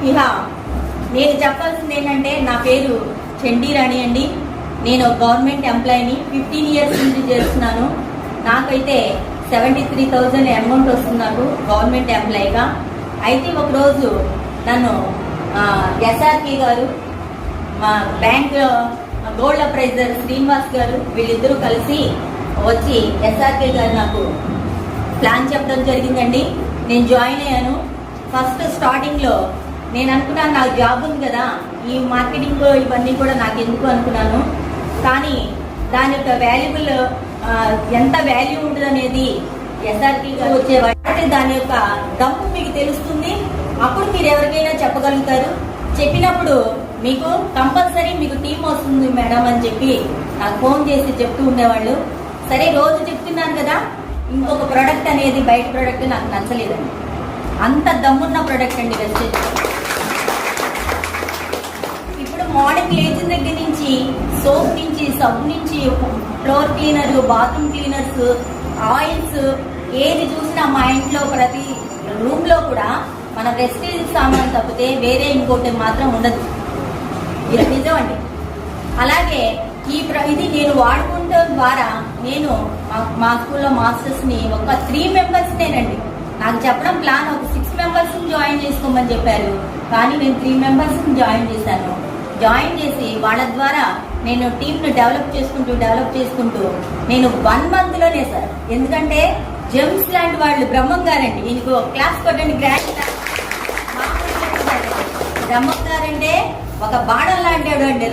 ఇహ నేను చెప్పాల్సింది ఏంటంటే, నా పేరు చండీ రాణి అండి. నేను గవర్నమెంట్ ఎంప్లాయీని 15 ఇయర్స్ నుంచి చేస్తున్నాను. నాకైతే 73,000 అమౌంట్ వస్తుంది నాకు గవర్నమెంట్ ఎంప్లాయీగా. అయితే ఒకరోజు నన్ను ఎస్ఆర్కే గారు, మా బ్యాంక్ గోల్డ్ అప్రైజర్ శ్రీనివాస్ గారు, వీళ్ళిద్దరూ కలిసి వచ్చి ఎస్ఆర్కే గారు నాకు ప్లాన్ చెప్పడం జరిగిందండి. నేను జాయిన్ అయ్యాను. ఫస్ట్ స్టార్టింగ్లో నేను అనుకున్నాను నాకు జాబ్ ఉంది కదా, ఈ మార్కెటింగ్ ఇవన్నీ కూడా నాకు ఎందుకు అనుకున్నాను. కానీ దాని యొక్క వాల్యుబుల్ ఎంత వాల్యూ ఉంటుంది అనేది ఎస్ఆర్కే గారు వచ్చేవాటి దాని యొక్క దమ్ము మీకు తెలుస్తుంది. అప్పుడు మీరు ఎవరికైనా చెప్పగలుగుతారు. చెప్పినప్పుడు మీకు కంపల్సరీ మీకు టీం వస్తుంది మేడం అని చెప్పి నాకు ఫోన్ చేసి చెప్తూ ఉండేవాళ్ళు. సరే రోజు చెప్తున్నాను కదా, ఇంకొక ప్రోడక్ట్ అనేది బయట ప్రోడక్ట్ నాకు నచ్చలేదండి. అంత దమ్మున్న ప్రోడక్ట్ అండి వెస్టేజ్. ఇప్పుడు మార్నింగ్ లేచిన దగ్గర నుంచి సోప్ నుంచి, సబ్ నుంచి, floor cleaner, bathroom cleaners, oils, ఏది చూసినా మా ఇంట్లో ప్రతి రూమ్ లో కూడా మన వెస్టేజ్ సామాన్ తప్పితే వేరే ఇంకోటి మాత్రం ఉండదు. ఇది నిజమండి. అలాగే ఇది నేను వాడుకుంటం ద్వారా నేను మా స్కూల్లో మాస్టర్స్ ని ఒక 3 మెంబర్స్ నేనండి. నాకు చెప్పడం ప్లాన్ ఒక 6 మెంబర్స్ జాయిన్ చేసుకోమని చెప్పారు. కానీ నేను 3 మెంబర్స్ జాయిన్ చేశాను. జాయిన్ చేసి వాళ్ళ ద్వారా నేను టీంను డెవలప్ చేసుకుంటూ నేను 1 month లోనే సార్, ఎందుకంటే జెమ్స్ లాంటి వాళ్ళు, బ్రహ్మం గారండి, ఈయనకు క్లాస్ కొట్టండి గ్రాండ్. బ్రహ్మం గారంటే ఒక బాణం లాంటి అండి.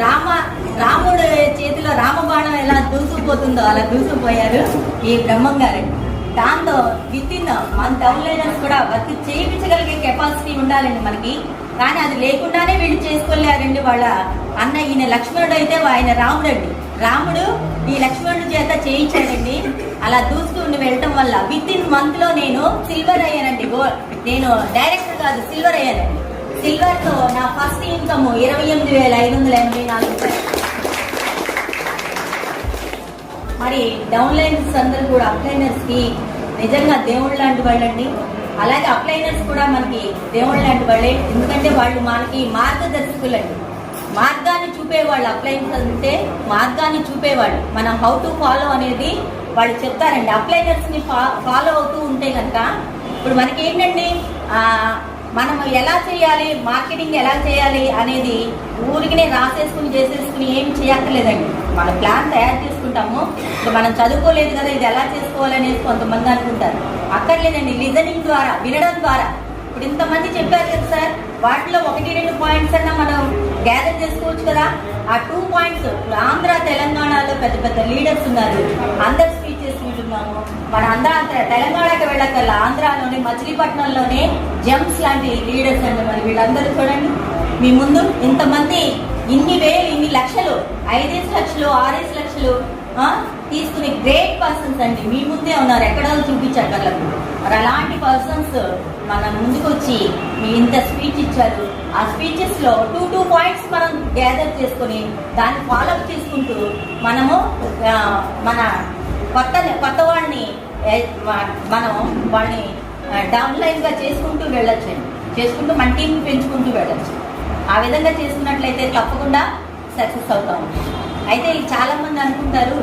రాముడు చేతిలో రామబాణం ఎలా దూసుకుపోతుందో అలా దూసుకుపోయారు ఈ బ్రహ్మం గారండి. దాంతో వితిన్ మన డౌన్లైనర్స్ కూడా వర్క్ చేయించగలిగే కెపాసిటీ ఉండాలండి మనకి. కానీ అది లేకుండానే వీళ్ళు చేసుకోలేరండి. వాళ్ళ అన్న ఈయన లక్ష్మణుడు అయితే ఆయన రాముడండి. రాముడు ఈ లక్ష్మణుడి చేత చేయించాడండి. అలా దూసుకుని వెళ్ళటం వల్ల వితిన్ మంత్ లో నేను సిల్వర్ అయ్యానండి. నేను డైరెక్టర్ కాదు, సిల్వర్ అయ్యానండి. సిల్వర్ తో నా ఫస్ట్ ఇన్కమ్ 28,584 రూపాయలు. మరి డౌన్లైనర్స్ అందరూ కూడా అప్లైనర్స్ కి నిజంగా దేవుళ్ళు లాంటి వాళ్ళండి. అలాగే అప్లైనర్స్ కూడా మనకి దేవుళ్ళు లాంటి వాళ్ళే. ఎందుకంటే వాళ్ళు మనకి మార్గదర్శకులండి. మార్గాన్ని చూపేవాళ్ళు. అప్లైనర్స్ అంటే మార్గాన్ని చూపేవాళ్ళు. మనం హౌ టు ఫాలో అనేది వాళ్ళు చెప్తారండి. అప్లైనర్స్ ని ఫాలో అవుతూ ఉంటే కనుక ఇప్పుడు మనకి ఏంటండి, మనం ఎలా చేయాలి, మార్కెటింగ్ ఎలా చేయాలి అనేది ఊరికినే రాసేసుకుని చేసేసుకుని ఏం చేయక్కర్లేదండి. మన ప్లాన్ తయారు చేసుకుంటాము. ఇప్పుడు మనం చదువుకోలేదు కదా, ఇది ఎలా చేసుకోవాలనేది కొంతమంది అనుకుంటారు. అక్కర్లేదండి. లిజనింగ్ ద్వారా, వినడం ద్వారా. ఇప్పుడు ఇంతమంది చెప్పారు కదా సార్, వాటిలో 1-2 పాయింట్స్ అన్నా మనం గ్యాదర్ చేసుకోవచ్చు కదా. ఆ 2 పాయింట్స్ ఆంధ్ర తెలంగాణలో పెద్ద పెద్ద లీడర్స్ ఉన్నారు. అందరు స్పీచెస్ వింటున్నాము. మన తెలంగాణకి వెళ్ళకల్లా ఆంధ్రాలోనే మచిలీపట్నంలోనే జెమ్స్ లాంటి లీడర్స్ అండి. మరి వీళ్ళందరూ చూడండి మీ ముందు ఇంతమంది, ఇన్ని లక్షలు, 5 లక్షలు, 6 లక్షలు తీసుకునే గ్రేట్ పర్సన్స్ అండి మీ ముందే ఉన్నారు. ఎక్కడో చూపించగలరు. మరి అలాంటి పర్సన్స్ మన ముందుకు వచ్చి మీ ఇంత స్పీచ్ ఇచ్చారు. ఆ స్పీచెస్ లో 2 పాయింట్స్ మనం గ్యాదర్ చేసుకుని దాన్ని ఫాలోఅప్ చేసుకుంటూ మనము మన కొత్త వాళ్ళని మనం వాళ్ళని డౌన్లైన్ గా చేసుకుంటూ వెళ్ళొచ్చండి. చేసుకుంటూ మన టీం పెంచుకుంటూ వెళ్ళొచ్చు. ఆ విధంగా చేసుకున్నట్లయితే తప్పకుండా సక్సెస్ అవుతాము. అయితే చాలా మంది అనుకుంటారు,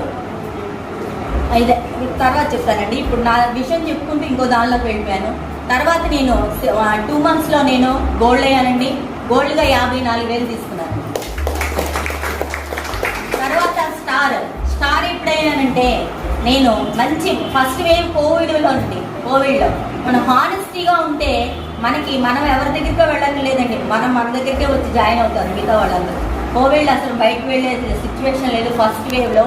అయితే తర్వాత చెప్తానండి. ఇప్పుడు నా విషయం చెప్పుకుంటూ ఇంకో దానిలోకి వెళ్ళిపోయాను. తర్వాత నేను 2 months లో నేను గోల్డ్ అయ్యానండి. గోల్డ్గా 54,000 తీసుకున్నాను. తర్వాత స్టార్ ఎప్పుడయ్యానంటే, నేను మంచి ఫస్ట్ వేవ్ కోవిడ్లో మనం హానెస్టీగా ఉంటే మనం ఎవరి దగ్గరికి వెళ్ళలేదండి. మన దగ్గరికే వచ్చి జాయిన్ అవుతారు మిగతా వాళ్ళందరూ. కోవిడ్ అసలు బయటకు వెళ్ళే సిచ్యువేషన్ లేదు. ఫస్ట్ వేవ్ లో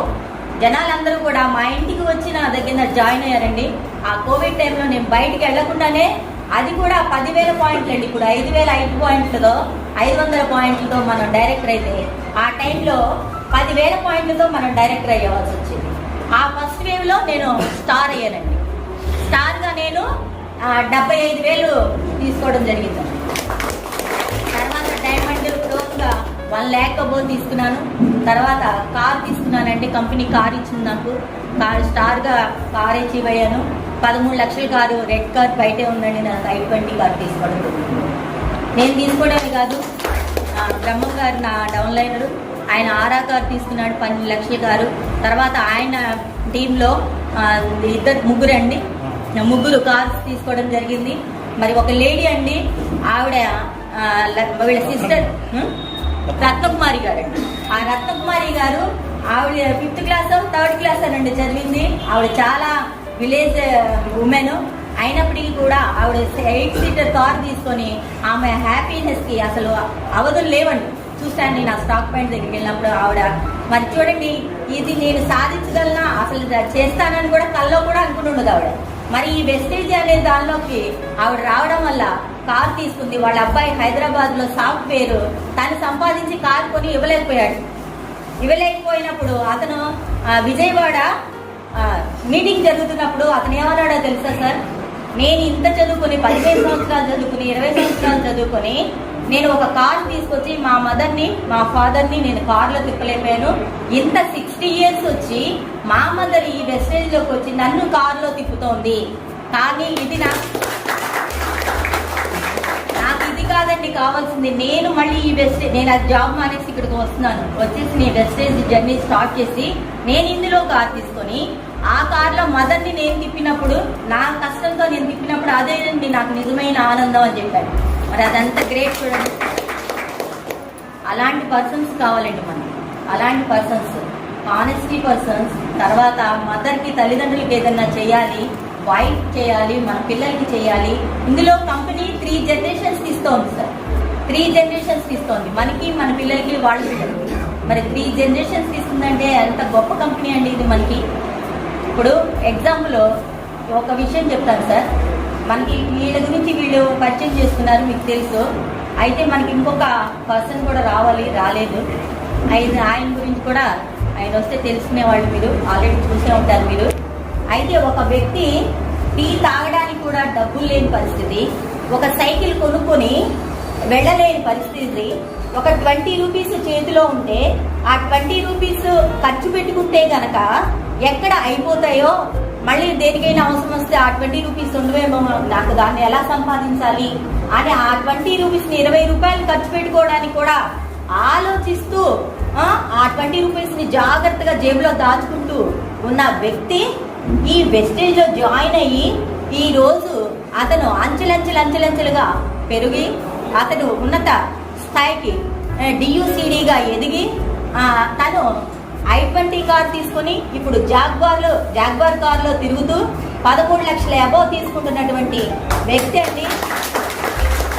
జనాలందరూ కూడా మా ఇంటికి వచ్చి నా దగ్గర జాయిన్ అయ్యారండి. ఆ కోవిడ్ టైంలో నేను బయటికి వెళ్లకుండానే, అది కూడా 10,000 పాయింట్లు అండి. ఇప్పుడు 5,000 పాయింట్లతో 500 పాయింట్లతో మనం డైరెక్టర్ అయితే, ఆ టైంలో 10,000 పాయింట్లతో మనం డైరెక్టర్ అయ్యేవాల్సి వచ్చింది. ఆ ఫస్ట్ వేవ్ లో నేను స్టార్ అయ్యానండి. స్టార్ గా నేను 75,000 తీసుకోవడం జరిగింది. తర్వాత డైమండ్ గ్రోత్గా 1 lakh అబోవ్ తీసుకున్నాను. తర్వాత కార్ తీసుకున్నానంటే కంపెనీ కార్ ఇచ్చింది నాకు. స్టార్గా కార్ అచీవ్ అయ్యాను. 13 లక్షల కారు, రెడ్ కార్ బయటే ఉందండి. నాకు i20 కార్ తీసుకోవడం. నేను తీసుకోవడానికి కాదు, బ్రహ్మం గారు నా డౌన్లైనరు. ఆయన ఆరా కారు తీసుకున్నాడు, 12 లక్షల కారు. తర్వాత ఆయన టీంలో ముగ్గురు కార్స్ తీసుకోవడం జరిగింది. మరి ఒక లేడీ అండి, ఆవిడ వీళ్ళ సిస్టర్ రత్నకుమారి గారు అండి. ఆ రత్నకుమారి గారు ఆవిడ 5th క్లాస్ 3rd క్లాస్ అనండి చదివింది. ఆవిడ చాలా విలేజ్ ఉమెన్ అయినప్పటికీ కూడా ఆవిడ 8 సీటర్ కార్ తీసుకొని ఆమె హ్యాపీనెస్ కి అసలు అవధులు లేవండి. చూశాను నేను ఆ స్టాక్ పాయింట్ దగ్గరికి వెళ్ళినప్పుడు. ఆవిడ మరి చూడండి, ఇది నేను సాధించగలనా, అసలు చేస్తానని కూడా కల్లో కూడా అనుకుని ఉండదు ఆవిడ. మరి ఈ వెస్టేజ్ అనే దానిలోకి ఆవిడ రావడం వల్ల కార్ తీసుకుంది. వాళ్ళ అబ్బాయి హైదరాబాద్ లో సాఫ్ట్వేర్, తను సంపాదించి కార్ కొని ఇవ్వలేకపోయినప్పుడు అతను విజయవాడ మీటింగ్ జరుగుతున్నప్పుడు అతను ఏమన్నాడో తెలుసా సార్, నేను ఇంత చదువుకుని 15 సంవత్సరాలు చదువుకుని 20 సంవత్సరాలు చదువుకొని నేను ఒక కార్ తీసుకొచ్చి మా మదర్ని మా ఫాదర్ని నేను కార్లో తిప్పలేకపోయాను. ఇంత 60 years వచ్చి మా మదర్ ఈ వెస్టేజ్లోకి వచ్చి నన్ను కార్లో తిప్పుతోంది. కానీ ఇది నాకు ఇది కాదండి కావాల్సింది. నేను మళ్ళీ ఈ వెస్టేజ్, నేను అది జాబ్ మానేసి ఇక్కడికి వస్తున్నాను, వచ్చేసి నేను వెస్టేజ్ జర్నీ స్టార్ట్ చేసి నేను ఇందులో కార్ తీసుకొని ఆ కార్లో మదర్ని నేను తిప్పినప్పుడు, నా కష్టంతో నేను తిప్పినప్పుడు అదేనండి నాకు నిజమైన ఆనందం అని చెప్పాను. మరి అదంతా గ్రేట్ చూడండి. అలాంటి పర్సన్స్ కావాలండి మనకి, అలాంటి పర్సన్స్, ఆనెస్టీ పర్సన్స్. తర్వాత మదర్కి తల్లిదండ్రులకి ఏదన్నా చేయాలి, వైఫ్ చేయాలి, మన పిల్లలకి చేయాలి. ఇందులో కంపెనీ 3 generations ఇస్తోంది సార్, 3 generations ఇస్తోంది మనకి, మన పిల్లలకి, వాళ్ళ పిల్లలకి. మరి 3 generations ఇస్తుందంటే ఎంత గొప్ప కంపెనీ అండి ఇది మనకి. ఇప్పుడు ఎగ్జాంపుల్ ఒక విషయం చెప్తాను సార్, మనకి వీళ్ళ గురించి వీళ్ళు పరిచయం చేస్తున్నారు మీకు తెలుసు. అయితే మనకి ఇంకొక పర్సన్ కూడా రాలేదు. ఆయన గురించి కూడా ఆయన వస్తే తెలుసుకునేవాళ్ళు, మీరు ఆల్రెడీ చూసే ఉంటారు మీరు. అయితే ఒక వ్యక్తి టీ తాగడానికి కూడా డబ్బులు లేని పరిస్థితి, ఒక సైకిల్ కొనుక్కొని వెళ్ళలేని పరిస్థితి, ఒక 20 రూపీస్ చేతిలో ఉంటే ఆ 20 రూపీస్ ఖర్చు పెట్టుకుంటే గనక ఎక్కడ అయిపోతాయో, మళ్ళీ దేనికైనా అవసరం వస్తే ఆ 20 రూపీస్ ఉండవేమో, నాకు దాన్ని ఎలా సంపాదించాలి అని ఆ 20 రూపీస్ని 20 రూపాయలు ఖర్చు పెట్టుకోవడానికి కూడా ఆలోచిస్తూ ఆ 20 రూపీస్ని జాగ్రత్తగా జేబులో దాచుకుంటూ ఉన్న వ్యక్తి ఈ వెస్టేజ్ లో జాయిన్ అయ్యి ఈ రోజు అతను అంచెలంచెలుగా పెరిగి అతను ఉన్నత స్థాయికి DUCDగా ఎదిగి తను i20 కార్ తీసుకుని ఇప్పుడు జాగ్వార్ కార్లో తిరుగుతూ 13 లక్షల అబోవ్ తీసుకుంటున్నటువంటి వ్యక్తి అండి.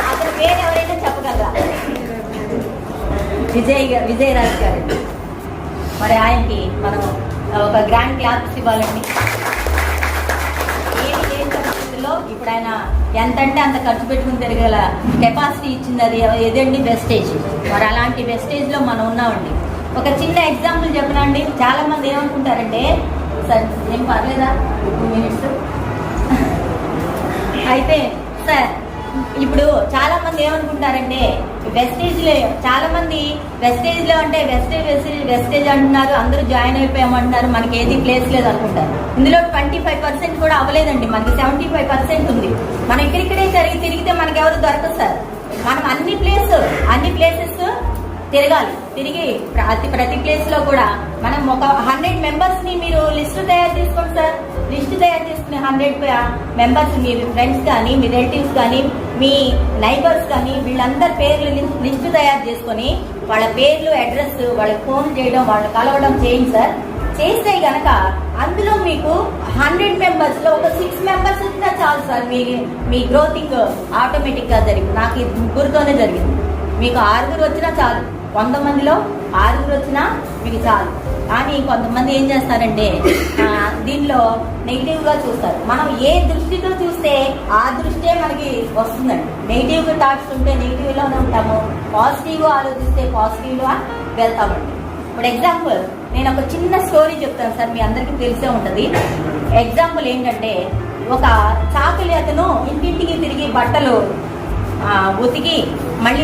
అతను పేరు ఎవరైనా చెప్పగలరా? విజయరాజ్ గారు. మరి ఆయనకి మనం ఒక గ్రాండ్ క్లాప్స్ ఇవ్వాలండి. ఏ పరిస్థితుల్లో ఇప్పుడు ఆయన ఎంతంటే అంత ఖర్చు పెట్టుకుని తిరగల కెపాసిటీ ఇచ్చింది, అది ఏదండి వెస్టేజ్. మరి అలాంటి వెస్టేజ్ లో మనం ఉన్నామండి. ఒక చిన్న ఎగ్జాంపుల్ చెప్పనండి. చాలా మంది ఏమనుకుంటారంటే, సార్ ఏం పర్లేదా 2 minutes అయితే సార్, ఇప్పుడు చాలా మంది ఏమనుకుంటారంటే చాలా మంది వెస్టేజ్ లో అంటే వెస్టేజ్ అంటున్నారు, అందరూ జాయిన్ అయిపోయామంటున్నారు, మనకి ఏది ప్లేస్ లేదు అనుకుంటారు. ఇందులో 25% కూడా అవ్వలేదండి, మనకి 75% ఉంది. మనం ఇక్కడిక్కడే తిరిగితే మనకి ఎవరు దొరకదు సార్. మనం అన్ని ప్లేసెస్ తిరగాలి. తిరిగి ప్రతి ప్లేస్ లో కూడా మనం ఒక 100 members ని మీరు లిస్ట్ తయారు చేసుకోండి సార్. లిస్ట్ తయారు చేసుకుని 100 members, మీ ఫ్రెండ్స్ కానీ, మీ రిలేటివ్స్ కానీ, మీ నైబర్స్ కానీ, వీళ్ళందరి పేర్లు లిస్ట్ తయారు చేసుకొని వాళ్ళ పేర్లు, అడ్రస్, వాళ్ళకి ఫోన్ చేయడం, వాళ్ళని కలవడం చేయండి సార్. చేస్తే గనక అందులో మీకు 100 members లో ఒక 6 members వచ్చినా చాలు సార్. మీ గ్రోతింగ్ ఆటోమేటిక్ గా జరిగింది. నాకు 3తోనే జరిగింది. మీకు 6 వచ్చినా చాలు. 100 మందిలో 6 వచ్చినా మీకు చాలు. కానీ కొంతమంది ఏం చేస్తారంటే దీనిలో నెగిటివ్ గా చూస్తారు. మనం ఏ దృష్టితో చూస్తే ఆ దృష్టే మనకి వస్తుందండి. నెగిటివ్ థాట్స్ ఉంటే నెగిటివ్ లోనే ఉంటాము, పాజిటివ్ గా ఆలోచిస్తే పాజిటివ్ గా వెళ్తామండి. ఇప్పుడు ఎగ్జాంపుల్ నేను ఒక చిన్న స్టోరీ చెప్తాను సార్, మీ అందరికీ తెలిసే ఉంటది. ఎగ్జాంపుల్ ఏంటంటే, ఒక చాకలి అతను ఇంటింటికి తిరిగి బట్టలు ఉతికి మళ్ళీ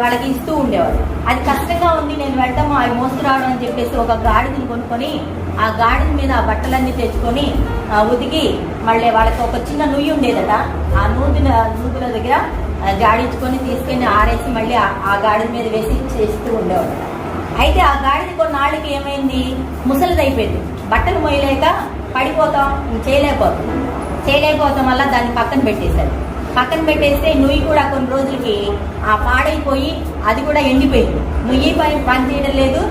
వాళ్ళకి ఇస్తూ ఉండేవాడు. అది కష్టంగా ఉంది, నేను వెళ్తాము అవి మోసుకురావడం అని చెప్పేసి ఒక గాడిదని కొనుక్కొని ఆ గాడిద మీద ఆ బట్టలన్నీ తెచ్చుకొని ఉతికి మళ్ళీ వాళ్ళకి ఒక చిన్న నుయ్యి ఉండేదట. ఆ నూతుల దగ్గర జాడించుకొని తీసుకొని ఆరేసి మళ్ళీ ఆ గాడిద మీద వేసి చేస్తూ ఉండేవాడు. అయితే ఆ గాడిద కొన్నాళ్ళకి ఏమైంది, ముసలిదైపోయింది. బట్టలు మోయలేక పడిపోతాం, చేయలేకపోతాం వల్ల దాన్ని పక్కన పెట్టేశారు. పక్కన పెట్టేస్తే నుయ్యి కూడా కొన్ని రోజులకి పాడైపోయి అది కూడా ఎండిపోయింది. నుయ్యి పని చేయడం లేదు,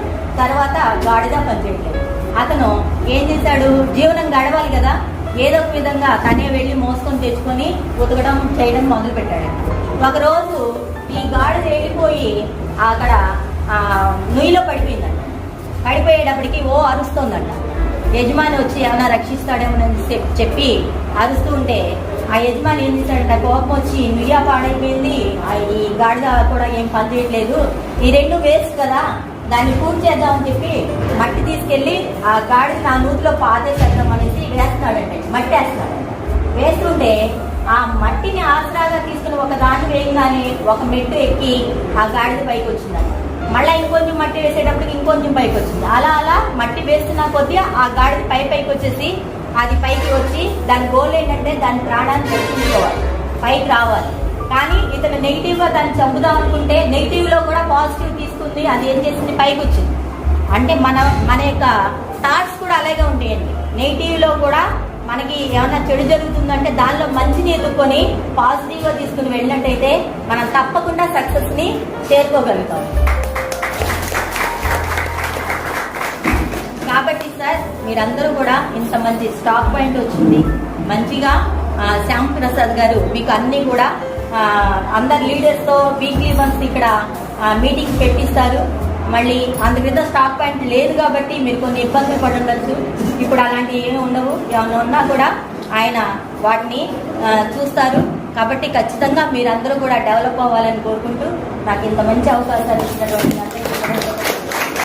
తర్వాత గాడిద పని చేయట్లేదు. అతను ఏం చేశాడు, జీవనం గడవాలి కదా, ఏదో ఒక విధంగా తనే వెళ్ళి మోసుకొని తెచ్చుకొని ఉతకడం చేయడం మొదలు పెట్టాడు. ఒకరోజు ఈ గాడిద వెళ్ళిపోయి అక్కడ నుయ్యిలో పడిపోయిందంట. పడిపోయేటప్పటికి అరుస్తోందంట. యజమాని వచ్చి ఏమైనా రక్షిస్తాడేమోనని చెప్పి అరుస్తూ ఉంటే ఆ యజమాని ఏం చేశాడంట, కోపం వచ్చి నుయ్య పాడైపోయింది, ఈ గాడిద కూడా ఏం పని చేయట్లేదు, ఈ రెండు వేస్ట్ కదా, దాన్ని పూర్తి చేద్దామని చెప్పి మట్టి తీసుకెళ్లి ఆ గాడిద నా నూతిలో పాదేసేద్దాం అనేసి వేస్తున్నాడంటే, మట్టి వేస్తున్నాడు. వేస్తుంటే ఆ మట్టిని ఆసరాగా తీసుకుని ఒక దాన్ని వేయగానే ఒక మెట్టు ఎక్కి ఆ గాడిద పైకి వచ్చిందంట. మళ్ళీ ఇంకొంచెం మట్టి వేసేటప్పటికి ఇంకొంచెం పైకి వచ్చింది. అలా అలా మట్టి వేస్తున్న కొద్దీ ఆ గాడిద పైకి వచ్చేసి అది పైకి వచ్చి దాని గోల్ ఏంటంటే దాని ప్రాణాన్ని రక్షించుకోవాలి, పైకి రావాలి. కానీ ఇతను నెగిటివ్ గా దాన్ని చంపుదాం అనుకుంటే నెగిటివ్ లో కూడా పాజిటివ్ తీసుకుంది, అది ఏం చేసింది, పైకి వచ్చింది. అంటే మన యొక్క థాట్స్ కూడా అలాగే ఉంటాయండి. నెగిటివ్ లో కూడా మనకి ఏమైనా చెడు జరుగుతుందంటే దానిలో మంచిని ఎదుర్కొని పాజిటివ్ గా తీసుకుని వెళ్ళినట్టయితే మనం తప్పకుండా సక్సెస్ ని చేరుకోగలుగుతాం. కాబట్టి సార్ మీరందరూ కూడా ఇంత మంచి స్టాక్ పాయింట్ వచ్చింది, మంచిగా శ్యామ్ ప్రసాద్ గారు మీకు అన్ని కూడా అందరు లీడర్స్ తో వీక్లీ వన్స్ ఇక్కడ మీటింగ్ పెట్టిస్తారు. మళ్ళీ అందుక్రిత స్టాక్ పాయింట్ లేదు కాబట్టి మీరు కొన్ని ఇబ్బందులు పడుండొచ్చు. ఇప్పుడు అలాంటివి ఏమి ఉండవు, ఏమైనా ఉన్నా కూడా ఆయన వాటిని చూస్తారు. కాబట్టి ఖచ్చితంగా మీరందరూ కూడా డెవలప్ అవ్వాలని కోరుకుంటూ నాకు ఇంత మంచి అవకాశాలు ఇచ్చినటువంటి